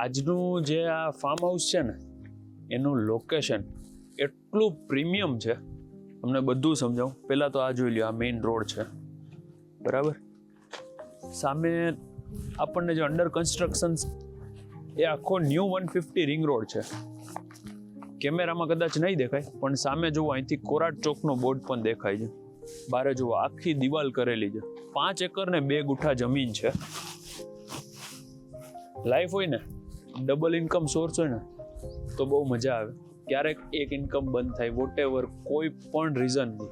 આજનું જે આ ફાર્મ હાઉસ છે ને એનું લોકેશન એટલું પ્રીમિયમ છે, તમને બધું સમજાવું. પહેલાં તો આ જોઈ લ્યો, આ મેઇન રોડ છે બરાબર. સામે આપણને જે અંડર કન્સ્ટ્રક્શન એ આખો ન્યૂ 150 રિંગ રોડ છે. કેમેરામાં કદાચ નહીં દેખાય પણ સામે જુઓ, અહીંથી કોરાટ ચોકનો બોર્ડ પણ દેખાય છે. બારે જુઓ, આખી દિવાલ કરેલી છે. 5 એકર ને 2 ગુઠા જમીન છે. લાઈફ હોય ને, ડબલ ઇન્કમ સોર્સ હોય ને તો બહુ મજા આવે. ક્યારેક એક ઇન્કમ બંધ થાય, વોટ એવર, કોઈ પણ રીઝનથી,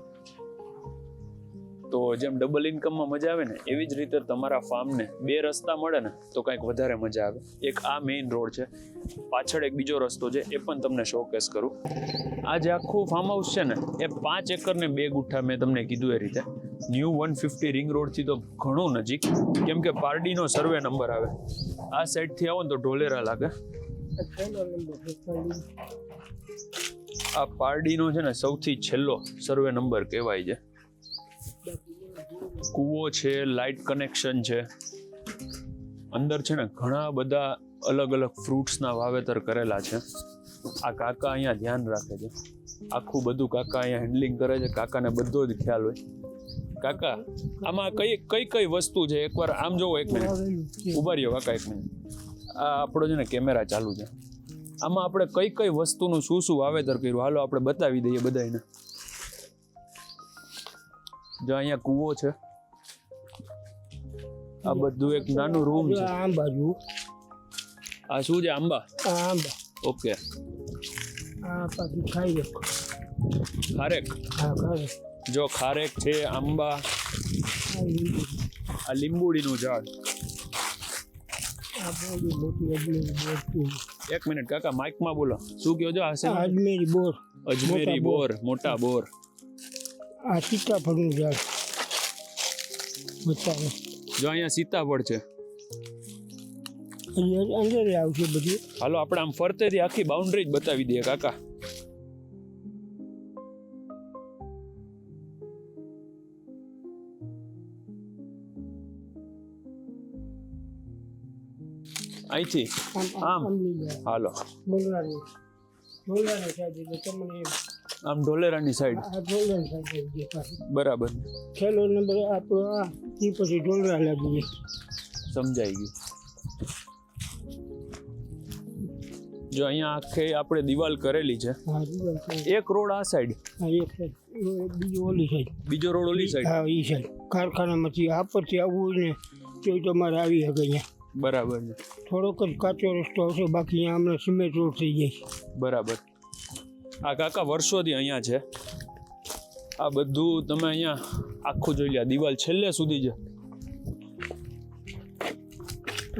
તો જેમ ડબલ ઇન્કમમાં મજા આવે ને એવી જ રીતે તમારા ફાર્મને 2 રસ્તા મળે ને તો કંઈક વધારે મજા આવે. એક આ મેઇન રોડ છે, પાછળ એક બીજો રસ્તો છે, એ પણ તમને શોકેસ કરું. આ જે આખું ફાર્મ હાઉસ છે ને એ 5 એકર ને 2 ગુઠા, મેં તમને કીધું એ રીતે ન્યૂ 150 રિંગ રોડથી તો ઘણું નજીક, કેમ કે પારડીનો સર્વે નંબર આવે. આ સાઈડથી આવો ને તો ઢોલેરા લાગે. આ પારડીનો છે ને સૌથી છેલ્લો સર્વે નંબર કહેવાય છે. કૂવો છે, લાઇટ કનેક્શન છે. અંદર છે ને ઘણા બધા અલગ અલગ ફ્રૂટ્સના વાવેતર કરેલા છે. આ કાકા અહીંયા ધ્યાન રાખે છે, આખું બધું કાકા અહીંયા હેન્ડલિંગ કરે છે. કાકાને બધો જ ખ્યાલ હોય. કાકા, આમાં કઈ વસ્તુ છે? એકવાર આમ જોવો, એક મિનિટ ઉભા રહ્યો કાકા, એક મિનિટ. આ આપણો છે ને કેમેરા ચાલુ છે. આમાં આપણે કઈ વસ્તુનું શું વાવેતર કર્યું, હાલો આપણે બતાવી દઈએ બધાને. જો અહીંયા કૂવો છે, આ બધું એક નાનું રૂમ છે. આમ બાજુ આ શું છે? આંબા. આંબા. ઓકે. આ પાછી ખાઈ ખારેક. હા, ખારેક. જો ખારેક છે, આંબા, આ લીંબુડીનું ઝાડ. આ બહુ મોટી અજમેરી બોર છે. એક મિનિટ કાકા, માઇકમાં બોલો, શું કહો છો? આ અજમેરી બોર. અજમેરી બોર, મોટા બોર. આ સીતાફળનું ઝાડ. બતાવો. જો અહીંયા સીતાફળ છે. અંદર આવશે બધી. હાલો આપણે આમ ફરતેથી આખી બાઉન્ડ્રી જ બતાવી દઈએ કાકા. અહીંથી આમ હાલો, આમ ઢોલેરાની સાઈડ. બરાબર. છેલ્લો નંબર આપણો આ, એ પછી ઢોલરા લાગીએ. સમજાઈ ગયું. જો અહીંયા આખે આપણે દિવાલ કરેલી છે. એક રોડ આ સાઈડ, બીજો ઓલી સાઈડ. બીજો રોડ ઓલી સાઈડ. હા, એ સાઈડ. કારખાનામાંથી આ પરથી આવવું હોય ને તો તમારે આવી શકે અહીંયા. બરાબર છે. થોડોક જ કાચો રસ્તો આવશે, બાકી અહીંયા હમણાં સિમેન્ટ રોડ થઈ જાય. બરાબર. આ કાકા વર્ષોથી અહીંયા છે. આ બધું તમે અહીંયા આખું જોઈ લ્યા, દિવાલ છેલ્લે સુધી છે.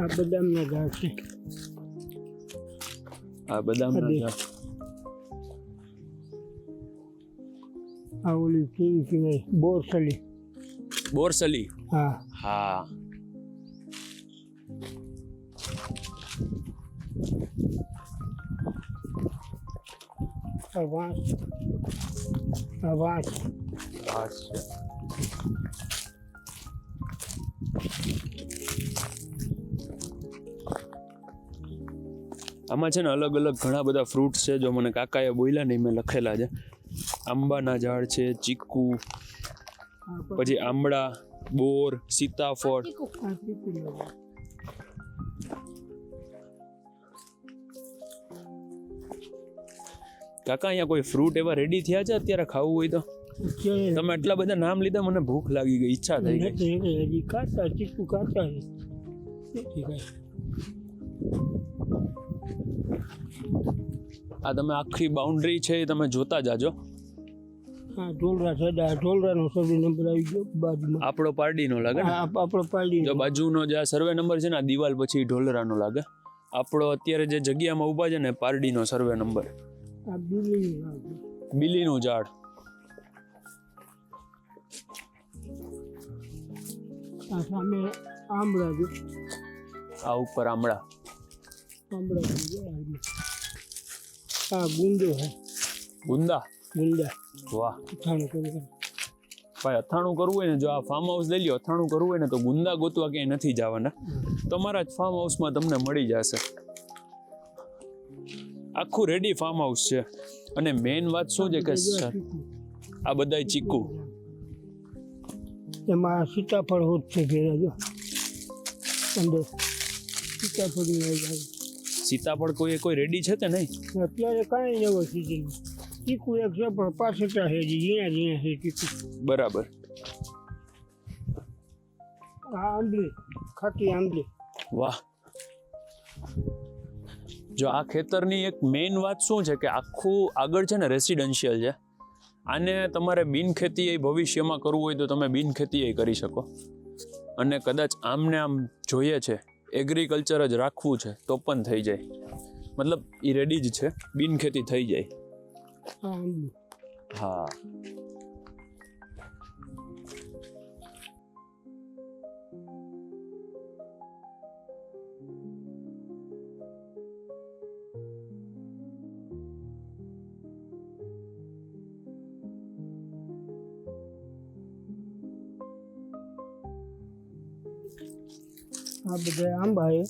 આ બદામના ઝાડ છે. આ બદામના ઝાડ. આ ઓલી કેવી કહેવાય, બોરસલી. બોરસલી. હા હા. આ વાંસ. આ વાંસ. વાંસ છે. આમાં છે ને અલગ અલગ ઘણા બધા ફ્રૂટ્સ છે. જો મને કાકાએ બોલ્યા નહીં, મેં લખેલા છે. આંબાના ઝાડ છે, ચીકુ, પછી આંબળા, બોર, સીતાફળ. કાકા અહીંયા કોઈ ફ્રૂટ એવા રેડી થયા છે અત્યારે ખાવું હોય તો? તમે એટલા બધા નામ લીધા, મને ભૂખ લાગી ગઈ, ઈચ્છા થઈ ગઈ. હજી કાચા ચીકુ કાચા આ તમે આખી બાઉન્ડ્રી છે એ તમે જોતા જાજો. હા, ઢોલરા છે. ઢોલરાનો સર્વે નંબર આવી ગયો બાજુમાં. આપણો પારડીનો લાગે ને? આપણો પારડી. જો બાજુનો જે સર્વે નંબર છે ને, આ દિવાલ પછી ઢોલરાનો લાગે. આપણો અત્યારે જે જગ્યામાં ઊભા છે ને, પારડીનો સર્વે નંબર. આ બીલીનું ઝાડ. આ સામે આંબળા છે. આ ઉપર આમળા. આ ગુંદો હે. ગુંદા. ગુંદા. વાહ. અથાણું કરવું. ભાઈ અથાણું કરવું હોય ને, જો આ ફાર્મ હાઉસ લઈ લ્યો, અથાણું કરવું હોય ને તો ગુંદા ગોતવા ક્યાંય નથી જવાના. તમારા જ ફાર્મ હાઉસમાં તમને મળી જશે. આખું રેડી ફાર્મ હાઉસ છે. અને મેઇન વાત શું છે કે આ બધાય ચીકુ એમાં સીતાફળ હોત છે ઘેરા જો અંદર સીતાફળ સીતાફળ કોઈ રેડી છે તે નહીં? અત્યારે કાંઈ નવો સીઝન ચીકુ એક છે પણ પાછળ છે ઝીણા ઝીણા છે ચીકુ. બરાબર. આ આંબલી ખાટી આંબલી. વાહ. જો આ ખેતરની એક મેઇન વાત શું છે કે આખું આગળ છે ને રેસિડેન્શિયલ છે. આને તમારે બિનખેતી ભવિષ્યમાં કરવું હોય તો તમે બિનખેતી કરી શકો. અને કદાચ આમને આમ જોઈએ છે એગ્રીકલ્ચર જ રાખવું છે તો પણ થઈ જાય. મતલબ એ રેડી જ છે, બિનખેતી થઈ જાય. આ આંબલી હા. આ બધા આંબા છે.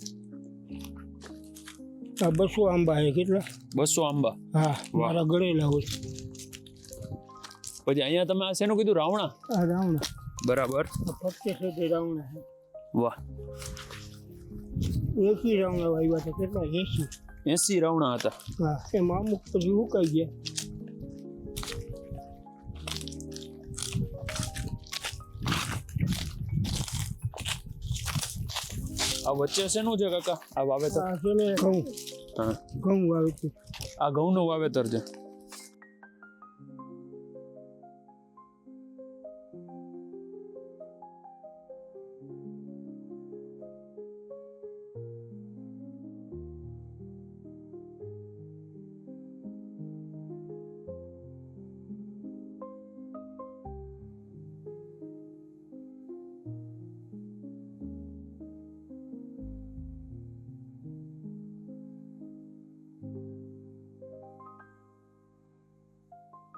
આ 200 આંબા છે. કેટલા? 200 આંબા. હા, મારા ગળેલા હોય. પછી અહીંયા તમે આ શેનું કીધું? રાવણા. આ રાવણા. બરાબર. આ ફક્તે છે તે રાવણા છે. વાહ. 80 રાવણા વાવ્યા હતા. કેટલા? 80 રાવણા હતા. હા, એમાં અમુક પછી ઉકાઈ ગયા. આ વચ્ચે શેનું છે કાકા? આ વાવેતર? આ છે ને ઘઉં. હા, ઘઉં વાવે છે. આ ઘઉંનું વાવેતર છે.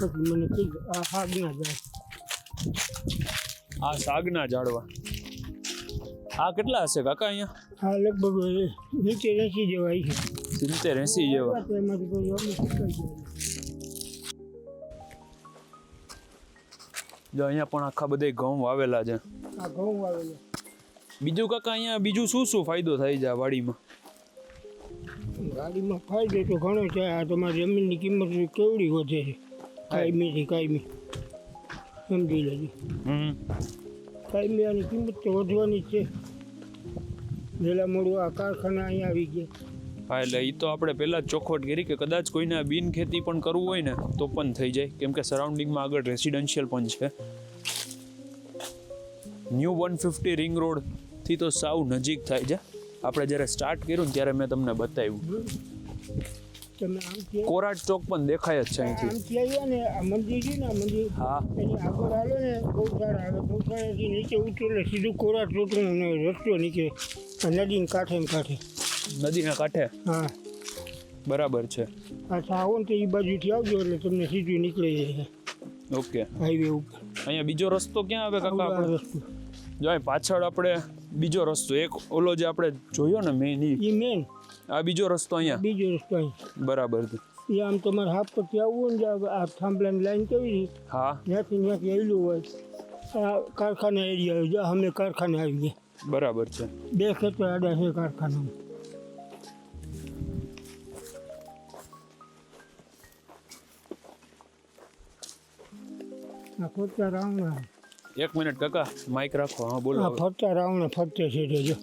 પછી મને કીધું આ શાકના જાય. આ શાકના ઝાડવા. આ કેટલા હશે કાકા અહીંયા? આ લગભગ 70-80 જેવા છે. 70-80 જેવા. એમાંથી પછી અમુક ઉકાઈ ગયા. જો અહીંયા પણ આખા બધા ઘઉં વાવેલા છે. આ ઘઉં વાવેલા. બીજું કાકા અહીંયા બીજું શું શું ફાયદો થાય છે આ વાડીમાં? ગાડીમાં ફાયદો તો ઘણો છે. આ તમારી જમીનની કિંમત કેવડી વધે છે. કાયમી સમજી લેજો. કાયમી આની કિંમત તો વધવાની જ છે. વહેલા મોડું આ કારખાના અહીંયા આવી ગયા. હા, એટલે એ તો આપણે પહેલાં જ ચોખવટ કરી કે કદાચ કોઈને બિન ખેતી પણ કરવું હોય ને તો પણ થઈ જાય, કેમ કે સરાઉન્ડિંગમાં આગળ રેસિડેન્શિયલ પણ છે. ન્યૂ 150 રિંગ રોડથી તો સાવ નજીક થાય છે. આપણે જ્યારે સ્ટાર્ટ કર્યું ને ત્યારે મેં તમને બતાવ્યું. તમે આમથી કોરાટ ચોક પણ દેખાય જ છે અહીંથી. આમથી આવ્યા ને આ મંદિર છે ને આ મંદિર હા, એની આગળ હાલો ને ગૌશાળા આવે. ગૌશાળાથી નીચે ઉતરે સીધું કોરાટ ચોકનો રસ્તો નીકળે. આ નદીને કાંઠે ને કાંઠે. નદીના કાંઠે. હા, બરાબર છે. પાછા આવો ને તો એ બાજુથી આવજો એટલે તમને સીધું નીકળી જાય ઓકે. હાઈવે ઉપર. અહીંયા બીજો રસ્તો ક્યાં આવે કાકા? આ આપણે રસ્તો જો અહીં પાછળ આપણે બીજો રસ્તો, એક ઓલો જે આપણે જોયો ને મેન, એ મેન. આ બીજો રસ્તો અહીંયા. બીજો રસ્તો અહીં. બરાબર છે. એ આમ તમારે હાફ પરથી આવવું ને આ થાંભલાની લાઈન કેવી હા, ત્યાંથી આવેલું હોય. આ કારખાના એરિયા આવે. જ્યાં અમે કારખાને આવી ગયા. બરાબર છે. 2 ખેતર આડા છે કારખાનામાં. આ ફરતા રાવણા. એક મિનિટ કાકા, માઇક રાખો. હા, બોલો. આ ફરતા રાવણા ફરતે છે તે જો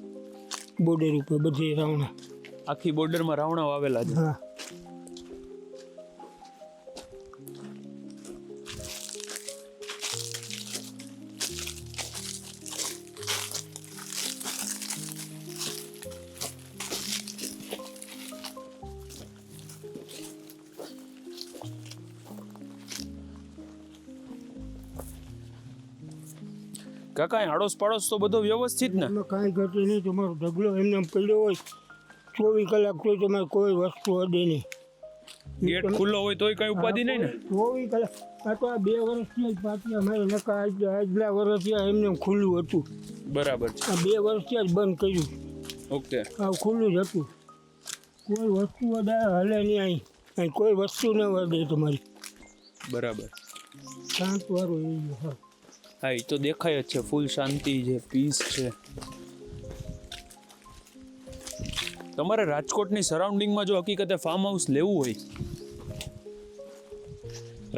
બોર્ડર ઉપર બધી રાવણા. આખી બોર્ડરમાં રાવણા વાવેલા છે. હા, કાકા અહીં આડોશ પાડોશ તો બધો વ્યવસ્થિત ને? એમાં કાંઈ ઘટે નહીં. તમારો ઢગલો એમને પડ્યો હોય 24 કલાક તોય તમારે કોઈ વસ્તુ અડે નહીં. ગેટ ખુલ્લો હોય તોય કઈ ઉપાધિ નહીં ને? 24 કલાક. આ તો આ 2 વર્ષથી જ પાછી અમારે નકા આગલા વર્ષથી એમને ખુલ્લું હતું. બરાબર છે. આ 2 વર્ષથી જ બંધ કર્યું. ઓકે આવું ખુલ્લું જ હતું. કોઈ વસ્તુ હલે નહીં અહીં કોઈ વસ્તુ ન વળે તમારી. બરાબર. શાંત વાળું એરિયો. હા હા એ તો દેખાય જ છે, ફૂલ શાંતિ છે, પીસ છે. તમારે રાજકોટની સરાઉન્ડિંગમાં જો હકીકતે ફાર્મ હાઉસ લેવું હોય,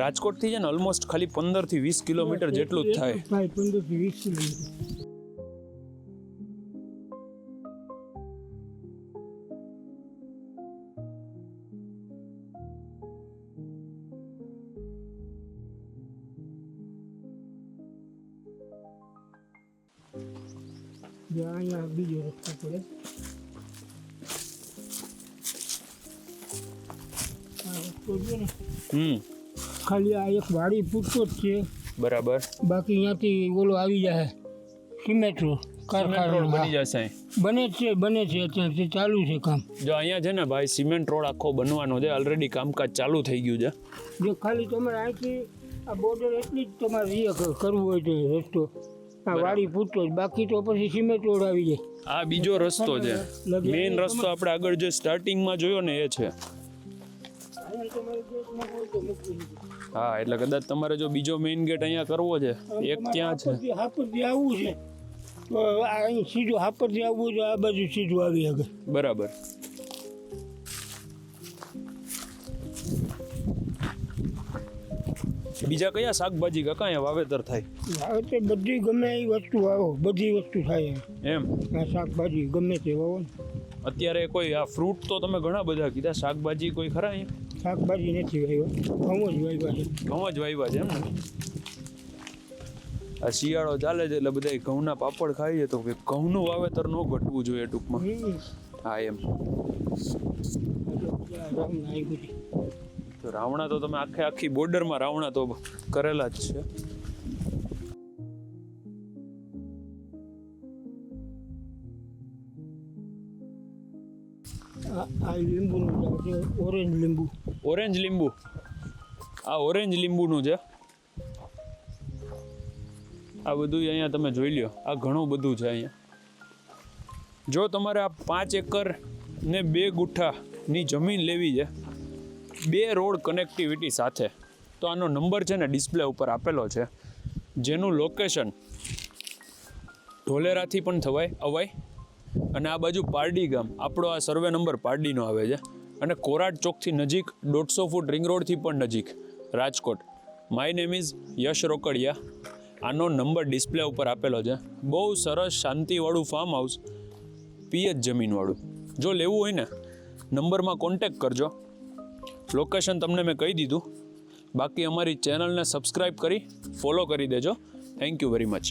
રાજકોટથી છે ને ઓલમોસ્ટ ખાલી 15 થી 20 કિલોમીટર જેટલું જ થાય. 15 થી 20 કિલોમીટર. અહીંયા બીજો રસ્તો પડે. આ રસ્તો છે ને ખાલી આ એક વાડી પૂરતો જ છે. બરાબર. બાકી અહીંયાથી ઓલો આવી જાય સિમેન્ટ રોડ કારખાનો બની જશે. બને છે અત્યારે ચાલુ છે કામ. જો અહીંયા છે ને ભાઈ સિમેન્ટ રોડ આખો બનવાનો છે, ઓલરેડી કામકાજ ચાલુ થઈ ગયું છે. જો ખાલી તમારે અહીંથી આ બોર્ડર એટલી જ તમારે કરવું હોય તો રસ્તો આ વાડી પૂરતો જ, બાકી તો પછી સિમેન્ટ રોડ આવી જાય. આ બીજો રસ્તો છે, મેઇન રસ્તો આપણે આગળ જે સ્ટાર્ટિંગમાં જોયો ને એ છે. હા એટલે કદાચ તમારે જો બીજો મેઇન ગેટ અહીંયા કરવો છે, એક ત્યાં છે. હાપરથી આવવું છે તો અહીં સીધું હાપરથી આવવું છે, આ બાજુ સીધું આવી આગળ. બરાબર. બીજા કયા શાકભાજી કાકા અહીંયા વાવેતર થાય? વાવેતર બધી ગમે એ વસ્તુ વાવો, બધી વસ્તુ થાય એમ. આ શાકભાજી ગમે તે વાવો ને. અત્યારે કોઈ આ ફ્રૂટ તો તમે ઘણા બધા કીધા, શાકભાજી કોઈ ખરા અહીંયા? શાકભાજી નથી વાવ્યા, ઘઉં જ વાવ્યા છે. ઘઉં જ વાવ્યા છે એમ ને? આ શિયાળો ચાલે છે એટલે બધા ઘઉંના પાપડ ખાઈએ તો કે ઘઉંનું વાવેતર ન ઘટવું જોઈએ ટૂંકમાં. હા એમ. તો રાવણા તો તમે આખી બોર્ડરમાં રાવણા તો કરેલા જ છે. આ લીંબુનું છે, ઓરેન્જ લીંબુ. ઓરેન્જ લીંબુ. આ ઓરેન્જ લીંબુનું છે. આ બધું અહીંયા તમે જોઈ લ્યો, આ ઘણું બધું છે અહીંયા. જો તમારે આ 5 એકર ને 2 ગુઠ્ઠાની જમીન લેવી છે 2 રોડ કનેક્ટિવિટી સાથે, તો આનો નંબર છે ને ડિસ્પ્લે ઉપર આપેલો છે, જેનું લોકેશન ઢોલેરાથી પણ અવાય અને આ બાજુ પારડી ગામ, આપણો આ સર્વે નંબર પારડીનો આવે છે, અને કોરાટ ચોકથી નજીક 150 ફૂટ રિંગ રોડથી પણ નજીક રાજકોટ. માય નેમ ઇઝ યશ રોકડિયા. આનો નંબર ડિસ્પ્લે ઉપર આપેલો છે. બહુ સરસ શાંતિવાળું ફાર્મ હાઉસ, પીએચ જમીનવાળું. જો લેવું હોય ને નંબરમાં કોન્ટેક કરજો. લોકેશન તમને મેં કહી દીધું. બાકી અમારી ચેનલને સબસ્ક્રાઈબ કરી ફોલો કરી દેજો. Thank you very much.